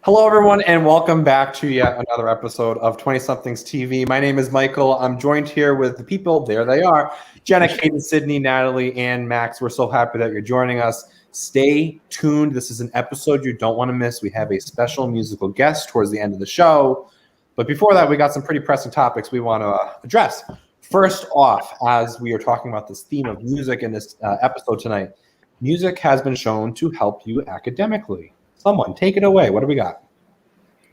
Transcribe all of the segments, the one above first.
Hello, everyone, and welcome back to yet another episode of 20-somethings TV. My name is Michael. I'm joined here with the people. There they are. Jenna, Kate, Sydney, Natalie, and Max. We're so happy that you're joining us. Stay tuned. This is an episode you don't want to miss. We have a special musical guest towards the end of the show. But before that, we got some pretty pressing topics we want to address. First off, as we are talking about this theme of music in this episode tonight, music has been shown to help you academically. Someone, take it away. What do we got?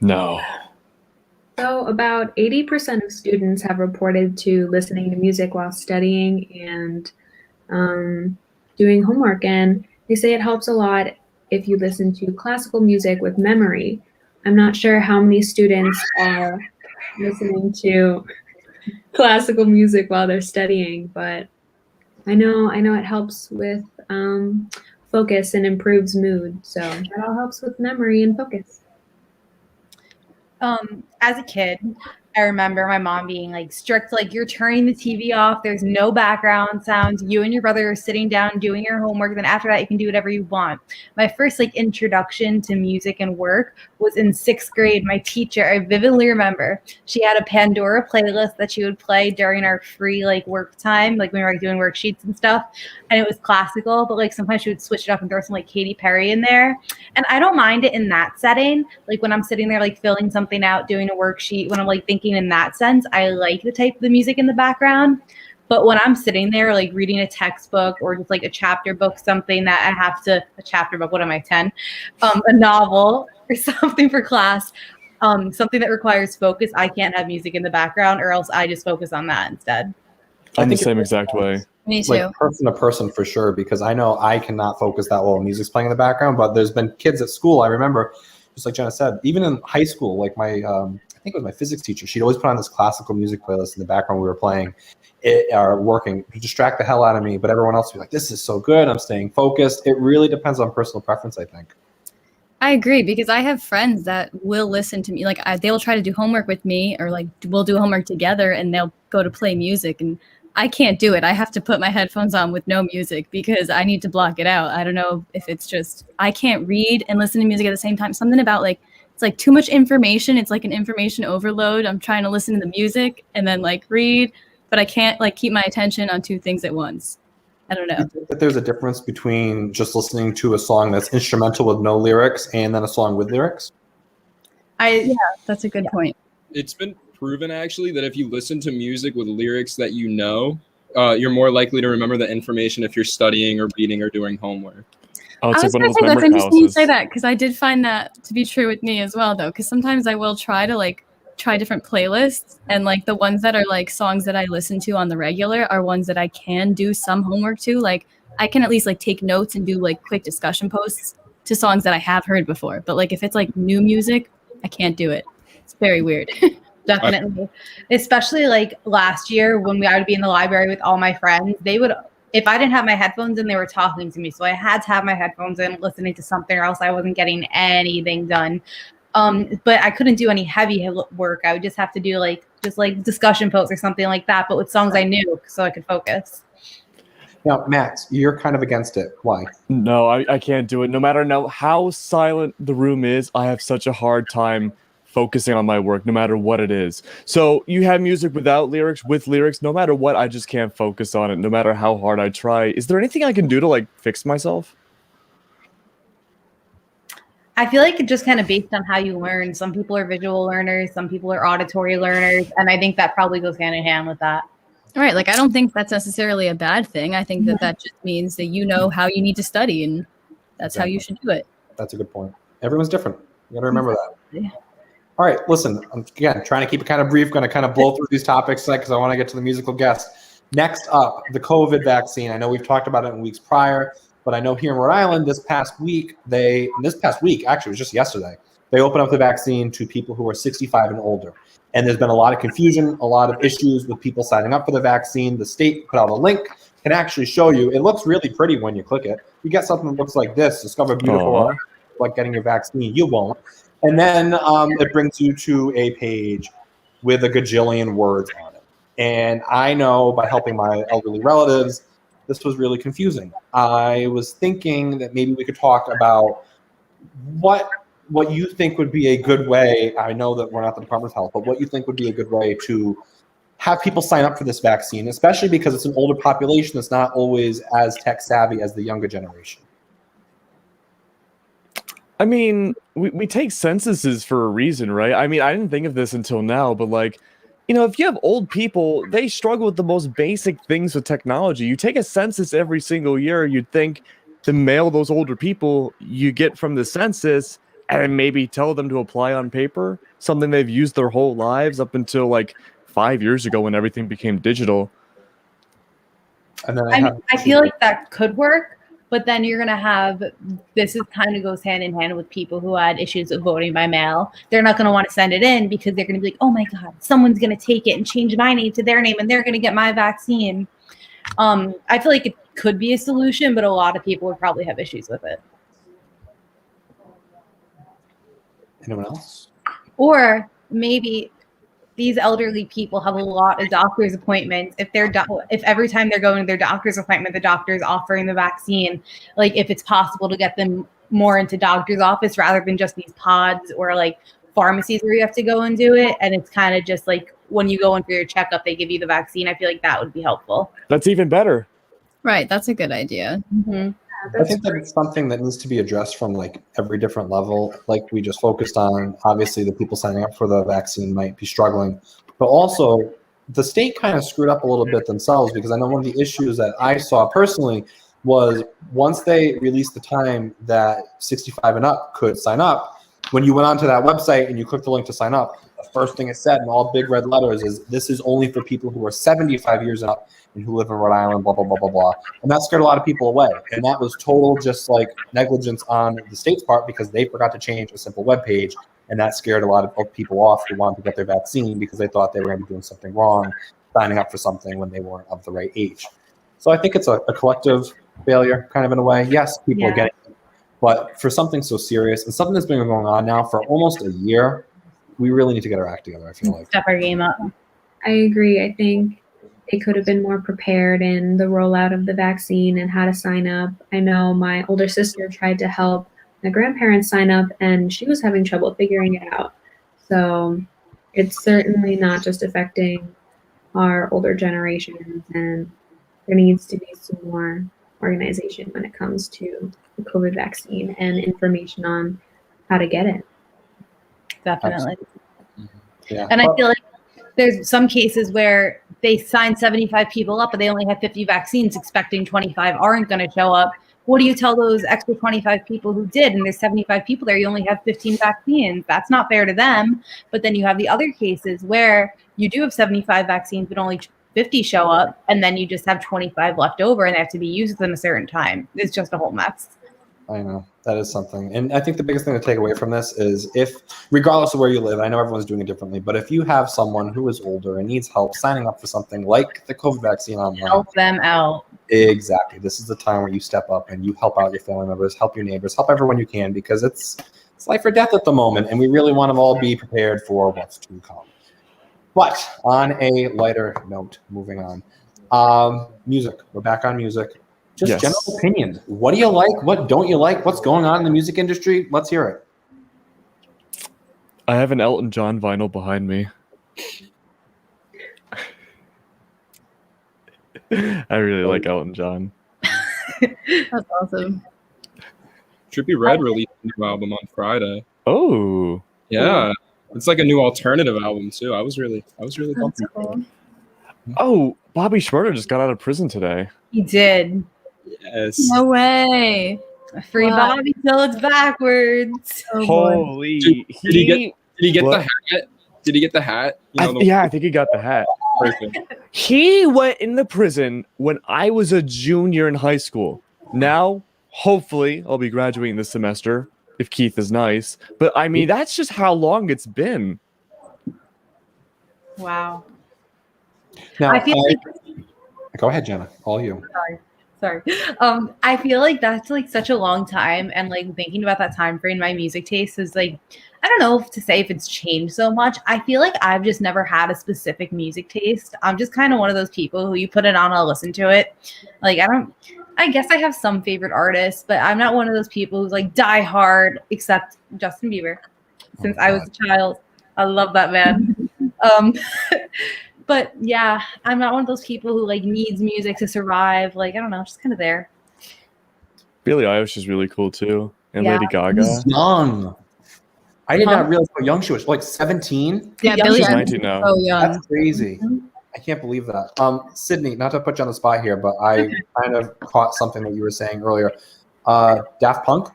No. So about 80% of students have reported to listening to music while studying and doing homework. And they say it helps a lot if you listen to classical music with memory. I'm not sure how many students are listening to classical music while they're studying, but I know it helps with focus and improves mood. So that all helps with memory and focus. As a kid, I remember my mom being like strict, like you're turning the TV off. There's no background sounds. You and your brother are sitting down doing your homework. Then after that, you can do whatever you want. My first introduction to music and work was in 6th grade. My teacher, I vividly remember, she had a Pandora playlist that she would play during our free work time, when we were doing worksheets and stuff. And it was classical, but sometimes she would switch it up and throw some Katy Perry in there. And I don't mind it in that setting. When I'm sitting there filling something out, doing a worksheet, when I'm thinking in that sense, I like the type of the music in the background. But when I'm sitting there reading a textbook or just a chapter book, something that I have to, a chapter book, what am I, 10? A novel or something for class, something that requires focus, I can't have music in the background or else I just focus on that instead. I'm the same exact way. Me too. Person to person for sure, because I know I cannot focus that well when music's playing in the background, but there's been kids at school, I remember, just like Jenna said, even in high school, my, I think it was my physics teacher, she'd always put on this classical music playlist in the background we were playing or working to distract the hell out of me, but everyone else would be like, this is so good, I'm staying focused. It really depends on personal preference, I think. I agree, because I have friends that will listen to me. They will try to do homework with me, or we'll do homework together, and they'll go to play music, and I can't do it. I have to put my headphones on with no music because I need to block it out. I don't know if it's just I can't read and listen to music at the same time. Something about it's too much information. It's an information overload. I'm trying to listen to the music and then read, but I can't keep my attention on two things at once. I don't know. You think that there's a difference between just listening to a song that's instrumental with no lyrics and then a song with lyrics? Yeah, that's a good point. It's been proven actually that if you listen to music with lyrics that you're more likely to remember the information if you're studying or reading or doing homework. Oh, I was going to say that's interesting you say that, because I did find that to be true with me as well, though, because sometimes I will try to try different playlists, and the ones that are songs that I listen to on the regular are ones that I can do some homework to. I can at least take notes and do quick discussion posts to songs that I have heard before, but if it's new music, I can't do it. It's very weird. Definitely. Especially last year when I would be in the library with all my friends, they would, if I didn't have my headphones in, they were talking to me. So I had to have my headphones in, listening to something, or else I wasn't getting anything done. But I couldn't do any heavy work. I would just have to do just discussion posts or something like that, but with songs I knew so I could focus. Now, Max, you're kind of against it. Why? No, I can't do it. No matter how silent the room is, I have such a hard time focusing on my work, no matter what it is. So you have music without lyrics, with lyrics, no matter what, I just can't focus on it, no matter how hard I try. Is there anything I can do to fix myself? I feel it just kind of based on how you learn. Some people are visual learners, some people are auditory learners, and I think that probably goes hand in hand with that. All right, I don't think that's necessarily a bad thing. I think that just means that you know how you need to study, and that's how you should do it. That's a good point. Everyone's different. You got to remember that. Yeah. All right, listen, I'm, again, trying to keep it kind of brief, going to kind of blow through these topics because I want to get to the musical guest. Next up, the COVID vaccine. I know we've talked about it in weeks prior, but I know here in Rhode Island this past week, actually it was just yesterday, they opened up the vaccine to people who are 65 and older. And there's been a lot of confusion, a lot of issues with people signing up for the vaccine. The state put out a link, can actually show you. It looks really pretty when you click it. You get something that looks like this, Discover Beautiful, like getting your vaccine. You won't. And then it brings you to a page with a gajillion words on it. And I know by helping my elderly relatives, this was really confusing. I was thinking that maybe we could talk about what what you think would be a good way, I know that we're not the Department of Health, but what you think would be a good way to have people sign up for this vaccine, especially because it's an older population that's not always as tech savvy as the younger generation. I mean, we take censuses for a reason, right? I mean, I didn't think of this until now, but like, you know, if you have old people, they struggle with the most basic things with technology. You take a census every single year, you'd think to mail those older people you get from the census and maybe tell them to apply on paper, something they've used their whole lives up until like 5 years ago when everything became digital. And then I feel like that could work, but then you're gonna have this is kind of goes hand in hand with people who had issues with voting by mail. They're not gonna want to send it in because they're gonna be like, oh my god, someone's gonna take it and change my name to their name, and they're gonna get my vaccine. I feel like it could be a solution, but a lot of people would probably have issues with it. Anyone else? Or maybe these elderly people have a lot of doctor's appointments. If every time they're going to their doctor's appointment, the doctor's offering the vaccine, like if it's possible to get them more into doctor's office rather than just these pods or like pharmacies where you have to go and do it. And it's kind of just like when you go in for your checkup, they give you the vaccine. I feel like that would be helpful. That's even better. Right, that's a good idea. Mm-hmm. I think that it's something that needs to be addressed from like every different level. Like we just focused on, obviously the people signing up for the vaccine might be struggling, but also the state kind of screwed up a little bit themselves, because I know one of the issues that I saw personally was once they released the time that 65 and up could sign up, when you went onto that website and you clicked the link to sign up, the first thing it said in all big red letters is this is only for people who are 75 years and up and who live in Rhode Island, blah, blah, blah, blah, blah. And that scared a lot of people away. And that was total just like negligence on the state's part because they forgot to change a simple web page. And that scared a lot of people off who wanted to get their vaccine because they thought they were going to be doing something wrong, signing up for something when they weren't of the right age. So I think it's a collective failure kind of in a way. Yes, people are getting it. But for something so serious and something that's been going on now for almost a year, we really need to get our act together, I feel like. Step our game up. I agree. I think they could have been more prepared in the rollout of the vaccine and how to sign up. I know my older sister tried to help my grandparents sign up, and she was having trouble figuring it out. So it's certainly not just affecting our older generations, and there needs to be some more organization when it comes to the COVID vaccine and information on how to get it. Definitely. Yeah. And I feel like there's some cases where they sign 75 people up, but they only have 50 vaccines, expecting 25 aren't going to show up. What do you tell those extra 25 people who did? And there's 75 people there, you only have 15 vaccines. That's not fair to them. But then you have the other cases where you do have 75 vaccines, but only 50 show up, and then you just have 25 left over, and they have to be used within a certain time. It's just a whole mess. I know, that is something. And I think the biggest thing to take away from this is if, regardless of where you live, I know everyone's doing it differently, but if you have someone who is older and needs help signing up for something like the COVID vaccine online, Help them out. Exactly. This is the time where you step up and you help out your family members, help your neighbors, help everyone you can, because it's life or death at the moment, and we really want to all be prepared for what's to come. But on a lighter note, moving on, music. We're back on music. Just Yes. general opinions. What do you like? What don't you like? What's going on in the music industry? Let's hear it. I have an Elton John vinyl behind me. I really like Elton John. That's awesome. Trippie Redd released a new album on Friday. Oh, Yeah. It's like a new alternative album too. I was really pumped. That's cool. oh, Bobby Shmurda just got out of prison today. He did. Yes. No way. Free Wow. Bobby till it's backwards. Oh, boy. Holy, Did he get What? the hat? Did he get the hat? You know, yeah, I think he got the hat. perfect. He went into prison when I was a junior in high school. Now, hopefully, I'll be graduating this semester if Keith is nice. But I mean, that's just how long it's been. Wow. Now, I feel like go ahead, Jenna. All you. sorry. I feel like that's like such a long time, and like thinking about that time frame, my music taste is like, I don't know to say if it's changed so much. I feel like I've just never had a specific music taste. I'm just kind of one of those people who you put it on, I'll listen to it. Like I guess I have some favorite artists, but I'm not one of those people who's like die hard, except Justin Bieber. Since I was a child, I love that man. But yeah, I'm not one of those people who like needs music to survive. Like I don't know, just kind of there. Billie Eilish is really cool too, and Yeah. Lady Gaga. She's young. I did not realize how young she was. Like 17. Yeah, Yeah, Billie she's Eilish 19 is now. so young. That's crazy. I can't believe that. Sydney, not to put you on the spot here, but I kind of caught something that you were saying earlier. Daft Punk.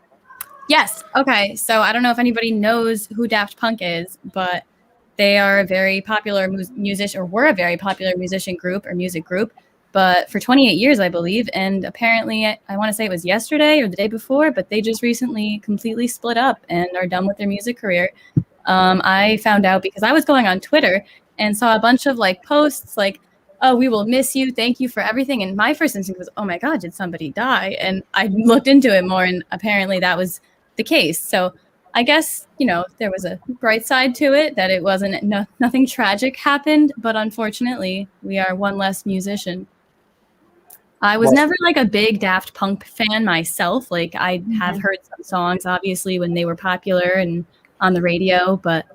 Yes. Okay. So I don't know if anybody knows who Daft Punk is, but they are a very popular musician, or were a very popular musician group or music group, but for 28 years, I believe. And apparently, I want to say it was yesterday or the day before, but they just recently completely split up and are done with their music career. I found out because I was going on Twitter and saw a bunch of like posts like, "Oh, we will miss you. Thank you for everything." And my first instinct was, "Oh my God, did somebody die?" And I looked into it more, and apparently that was the case. So I guess, there was a bright side to it, that it wasn't, nothing tragic happened, but unfortunately we are one less musician. I was never like a big Daft Punk fan myself. Like I have heard some songs obviously when they were popular and on the radio, but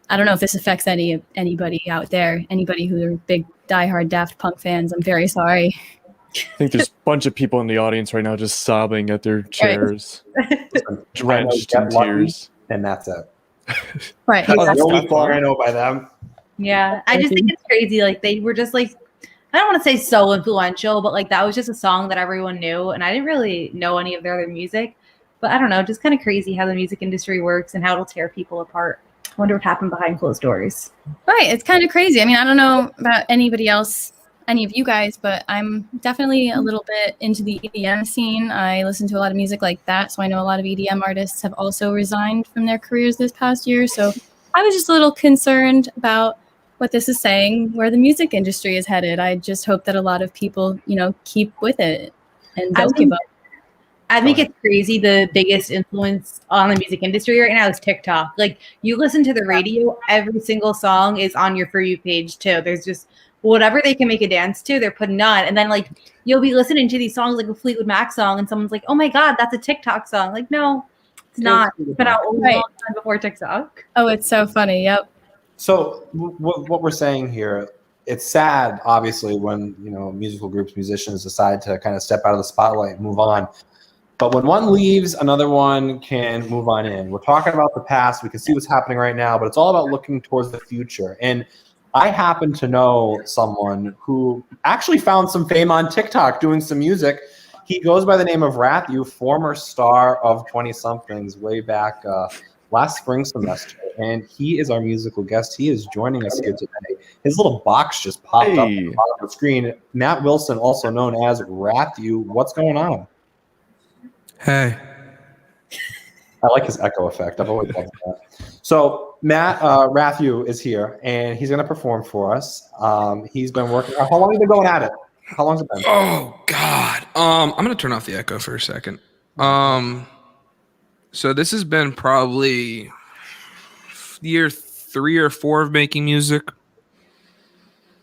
I don't know if this affects anybody out there, anybody who are big diehard Daft Punk fans. I'm very sorry. I think there's a bunch of people in the audience right now just sobbing at their chairs, drenched in tears. And that's it. Right. That's that's the only not song fun. I know by them. Yeah, I just think it's crazy. Like they were just like, I don't want to say so influential, but like that was just a song that everyone knew, and I didn't really know any of their other music. But I don't know, just kind of crazy how the music industry works and how it'll tear people apart. I wonder what happened behind closed doors. Right. It's kind of crazy. I mean, I don't know about anybody else, any of you guys, but I'm definitely a little bit into the EDM scene. I listen to a lot of music like that, so I know a lot of EDM artists have also resigned from their careers this past year. So I was just a little concerned about what this is saying, where the music industry is headed. I just hope that a lot of people, keep with it and don't give up. I think it's crazy. The biggest influence on the music industry right now is TikTok. Like you listen to the radio, every single song is on your For You page too. There's just whatever they can make a dance to, they're putting on. And then like you'll be listening to these songs like a Fleetwood Mac song, and someone's like, "Oh my God, that's a TikTok song." Like, no, it's not. It's been out a long time before TikTok. Oh, it's so funny. Yep. So what we're saying here, it's sad, obviously, when musical groups, musicians decide to kind of step out of the spotlight and move on. But when one leaves, another one can move on in. We're talking about the past. We can see what's happening right now, but it's all about looking towards the future. And I happen to know someone who actually found some fame on TikTok doing some music. He goes by the name of Rathu, former star of 20-somethings way back last spring semester. And he is our musical guest. He is joining us here today. His little box just popped up on the bottom of the screen. Matt Wilson, also known as Rathu. What's going on? Hey. I like his echo effect. I've always loved that. So Matt Rathu is here, and he's going to perform for us. He's been working. How long have you been going at it? How long has it been? Oh God. I'm gonna turn off the echo for a second. So this has been probably year 3 or 4 of making music.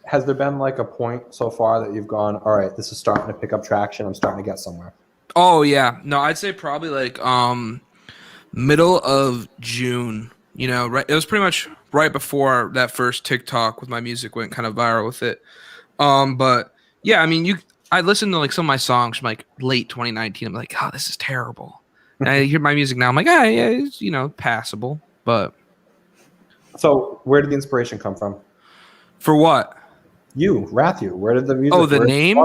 Has there been like a point so far that you've gone, all right, this is starting to pick up traction. I'm starting to get somewhere. Oh yeah. No, I'd say probably like middle of June. Right. It was pretty much right before that first TikTok with my music went kind of viral with it. But yeah, I mean, I listened to like some of my songs from like late 2019. I'm like, oh, this is terrible. And I hear my music now. I'm like, yeah, it's passable. But so, where did the inspiration come from? For what? You, Rathu. Where did the music? Oh, the name.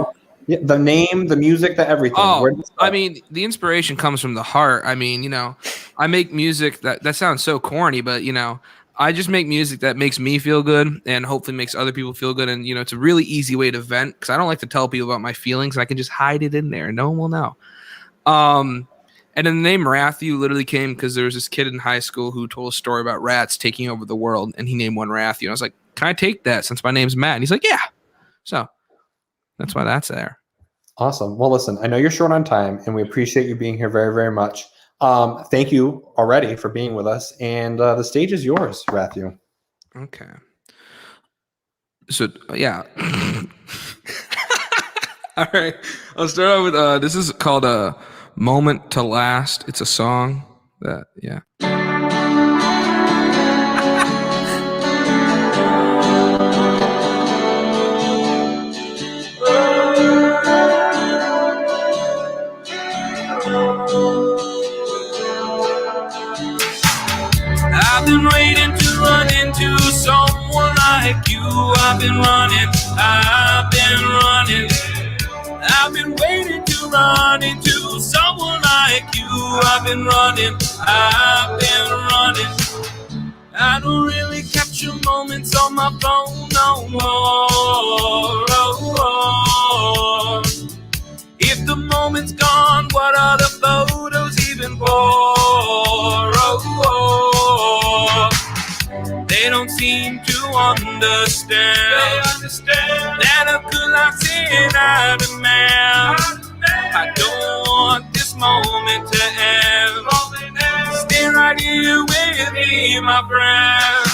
Yeah, the name, the music, the everything. Oh, I mean, the inspiration comes from the heart. I mean, I make music that sounds so corny, but I just make music that makes me feel good and hopefully makes other people feel good. And it's a really easy way to vent because I don't like to tell people about my feelings. I can just hide it in there and no one will know. And then the name Rathu literally came because there was this kid in high school who told a story about rats taking over the world, and he named one Rathu. And I was like, can I take that since my name's Matt? And he's like, yeah. So that's why that's there. Awesome. Well, listen, I know you're short on time, and we appreciate you being here very, very much. Thank you already for being with us, and the stage is yours, Rathu. Okay. So, yeah. All right. I'll start out with this is called a Moment to Last. It's a song that I've been waiting to run into someone like you. I've been running. I've been waiting to run into someone like you. I've been running. I don't really capture moments on my phone no more. If the moment's gone, what are the photos even for? They don't seem to understand that a good life's in out of man. I don't want this moment to end. Stay right here with me, my friend.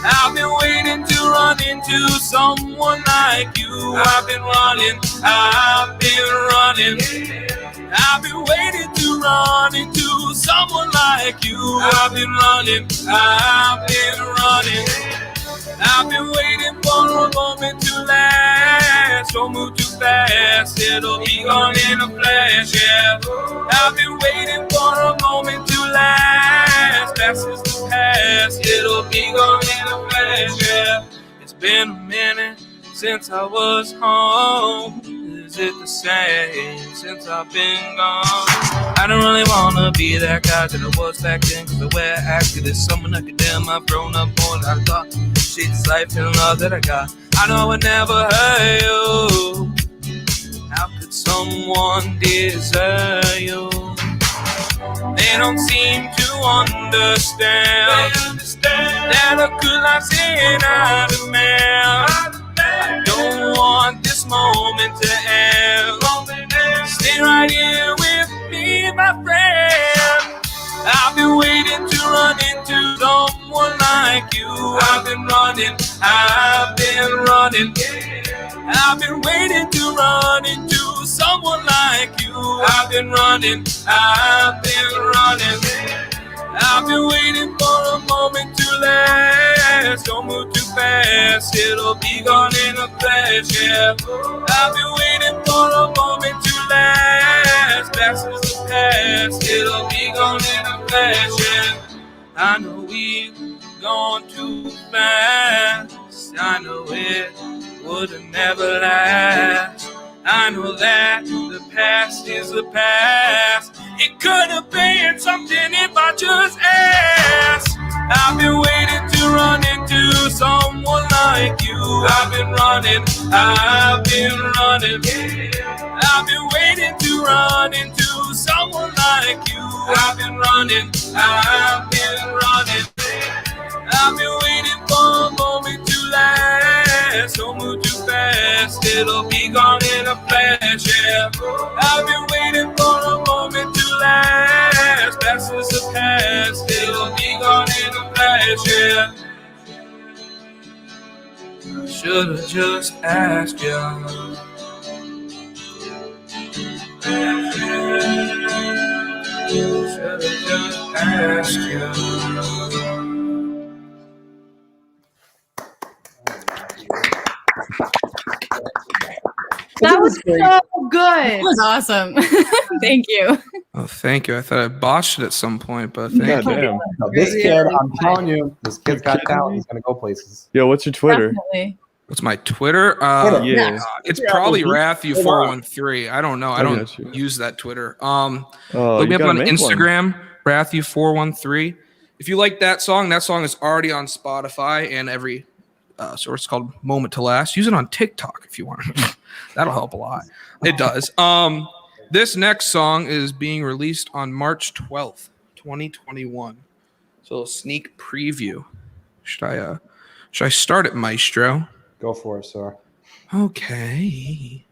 I've been waiting to run into someone like you. I've been waiting to run into someone like you. I've been running. I've been waiting for a moment to last. Don't move too fast, it'll be gone in a flash, yeah. I've been waiting for a moment to last. Past is the past, it'll be gone in a flash, yeah. It's been a minute since I was home. Is it the same since I've been gone? I don't really wanna be that guy that I was back then, cause the way I acted is someone I could damn. I've grown up more than I thought. She's life and love that I got. I know I would never hurt you. How could someone desert you? They don't seem to understand that a good life's in out of man. I don't want this moment to end. Stay right here with me, my friend. I've been waiting to run into someone like you. I've been waiting to run into someone like you. I've been running. I've been waiting for a moment to last. Don't move too fast, it'll be gone in a flash, yeah. I've been waiting for a moment to last. Past is the past, it'll be gone in a flash, yeah. I know we've gone too fast. I know it would never last. I know that the past is the past. It could have been something if I just asked. I've been waiting to run into someone like you. I've been waiting to run into someone like you. I've been running. I've been waiting for a moment to last. Don't move too fast, it'll be gone in a flash, yeah. I've been waiting for a moment to last. Past is the past, it'll be gone in a flash, yeah. Should've just asked you. Should've just asked you. That was so good. That was awesome. Thank you. Oh, thank you. I thought I botched it at some point, but thank you. Goddamn. No, this kid, I'm telling you, this kid's got talent. He's gonna go places. Yo, what's your Twitter? Definitely. What's my Twitter? Yeah. It's probably Rathu413. I don't know. I don't got you. use that Twitter. Oh, Look me you up gotta on make Instagram, Rathu413. If you like that song is already on Spotify and every source called Moment to Last. Use it on TikTok if you want. That'll help a lot. It does. This next song is being released on March 12th, 2021. So a sneak preview. Should I start it, Maestro? Go for it, sir. Okay.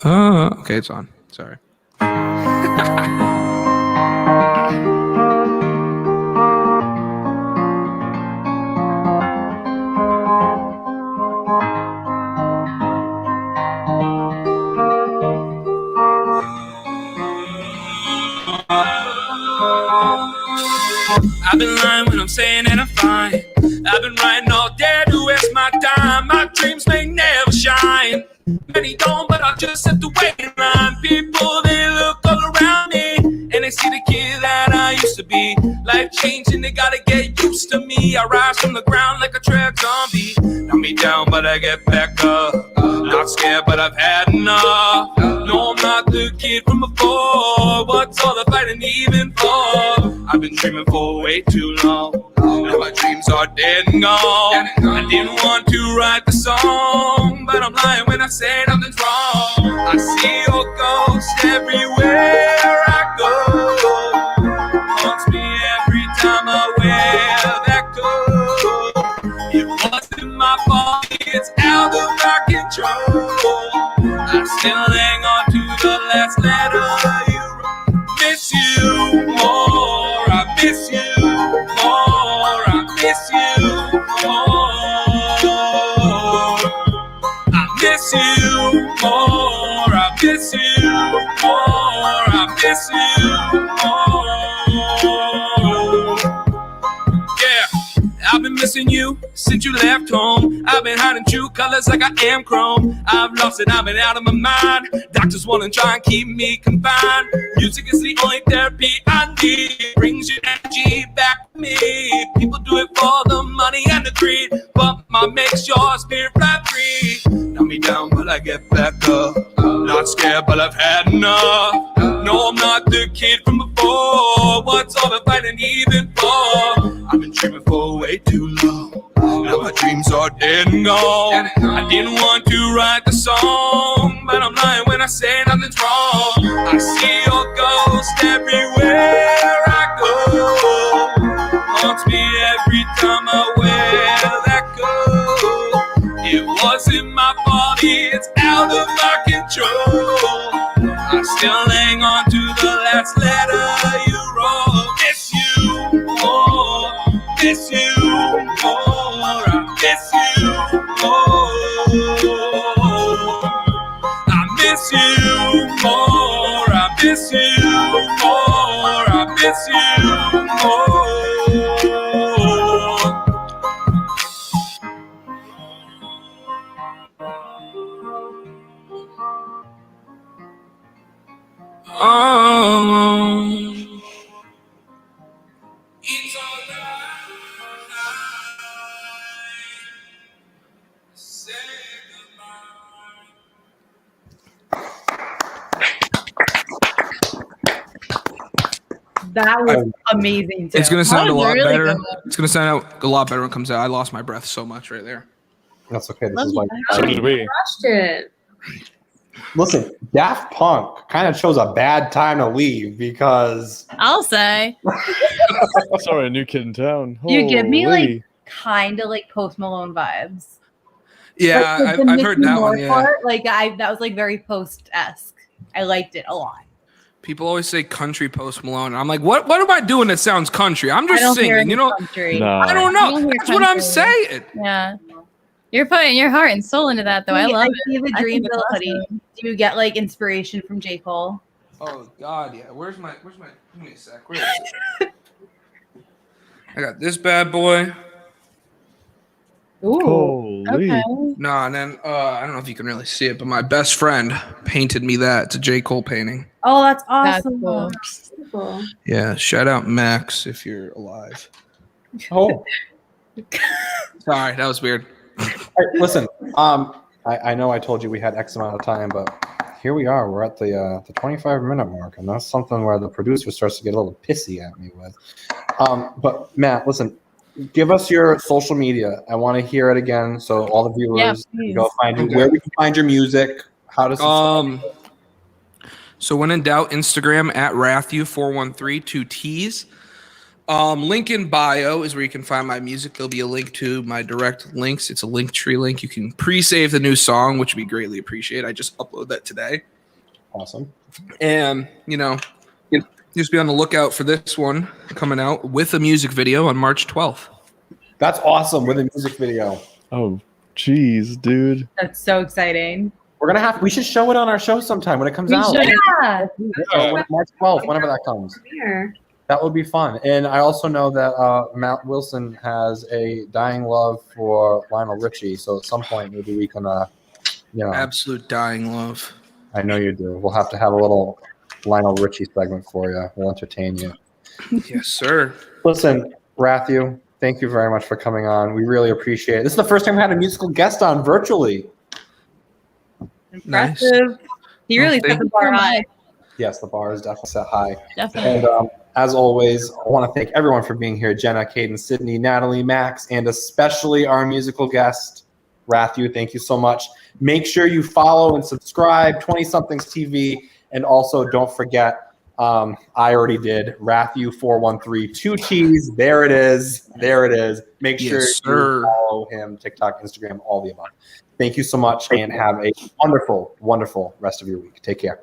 Okay, it's on. Sorry. I've been lying when I'm saying that I'm fine. I've been writing all day to waste my time. My dreams may never shine. Many don't, but I just have to wait in line. People, they look all around me, and they see the kid that I used to be. Life changing, they gotta get used to me. I rise from the ground like a track zombie. Knock me down, but I get back up. Not scared, but I've had enough. No, I'm not the kid from before. What's all the fighting even for? I've been dreaming for way too long. Now my dreams are dead and gone. I didn't want to write the song, but I'm lying when I say nothing's wrong. I see your ghost everywhere I go. Haunts me every time I wear that coat. It wasn't my fault, it's out of my control. I still hang on to the last letter you wrote. Miss you more, I miss you more, I miss you more. I miss you more, I miss you more, I miss you more. Yeah, I've been missing you since you left home. I've been hiding true colors like I am chrome. I've lost it, I've been out of my mind. Doctors wanna try and keep me confined. Music is the only therapy I need. It brings your energy back to me. People do it for the money and the greed, but my makes your spirit fly free. Knock me down, but I get back up. Not scared, but I've had enough. No, I'm not the kid from before. What's all the fighting even for? I've been dreaming for way too long. Now my dreams are dead and gone. I didn't want to write the song, but I'm lying when I say nothing's wrong. I see your ghost everywhere I go. Haunts me every time I wear that coat. It wasn't my fault, it's out of my control. I still hang on to the last letter you wrote. Miss you more, miss you more, I miss you more. I miss you more, I miss you more, I miss you more. It's alright. Say goodbye. That was amazing. Too. It's gonna sound That a was lot really better. good. It's gonna sound out a lot better when it comes out. I lost my breath so much right there. That's okay. This Love is why. So did we. Crushed it. Listen, Daft Punk kind of chose a bad time to leave because I'll say. Sorry, a new kid in town. You give me Holy. like kind of like Post Malone vibes. Yeah, Like, the I've Mickey heard that Moore one. Yeah. part, like that was like very Post-esque. I liked it a lot. People always say country Post Malone. I'm like, what am I doing that sounds country? I'm I just don't hear singing. any You know, country. No. I don't I know. don't hear That's what I'm country. saying. Yeah. You're putting your heart and soul into that, though. I love it. see the I dream think it's hoodie. awesome. Do you get like inspiration from J. Cole? Oh God, yeah. Where's my? Give me a sec. Where is it? I got this bad boy. Ooh. Holy. Okay. No, and then I don't know if you can really see it, but my best friend painted me that. It's a J. Cole painting. Oh, that's That's awesome. cool. Cool. Yeah, shout out Max if you're alive. oh, Sorry, that was weird. all right, listen. I know I told you we had X amount of time, but here we are. We're at the 25-minute mark, and that's something where the producer starts to get a little pissy at me with. But Matt, listen. Give us your social media. I want to hear it again, so all the viewers can go find you. Okay. Where we can find your music. How to subscribe. So when in doubt, Instagram at Rathu413 2 T's. Link in bio is where you can find my music. There'll be a link to my direct links. It's a link tree link. You can pre-save the new song, which would be greatly appreciated. I just upload that today. Awesome. And, just be on the lookout for this one coming out with a music video on March 12th. That's awesome with a music video. Oh, jeez, dude. That's so exciting. We should show it on our show sometime when it comes out. should. Yeah. Yeah, March 12th, whenever that comes. Here. That would be fun. And I also know that Matt Wilson has a dying love for Lionel Richie. So at some point, maybe we can, Absolute dying love. I know you do. We'll have to have a little Lionel Richie segment for you. We'll entertain you. Yes, sir. Listen, Rathu, thank you very much for coming on. We really appreciate it. This is the first time we had a musical guest on virtually. Nice. Impressive. He really Well, set the bar high. Yes, the bar is definitely set high. Definitely. And as always, I want to thank everyone for being here. Jenna, Caden, Sydney, Natalie, Max, and especially our musical guest, Rathu. Thank you so much. Make sure you follow and subscribe, 20-somethings TV. And also don't forget, I already did, Rathu413, 2 T's. There it is. There it is. Make sure Yes, you sir. follow him, TikTok, Instagram, all the above. Thank you so much and have a wonderful, wonderful rest of your week. Take care.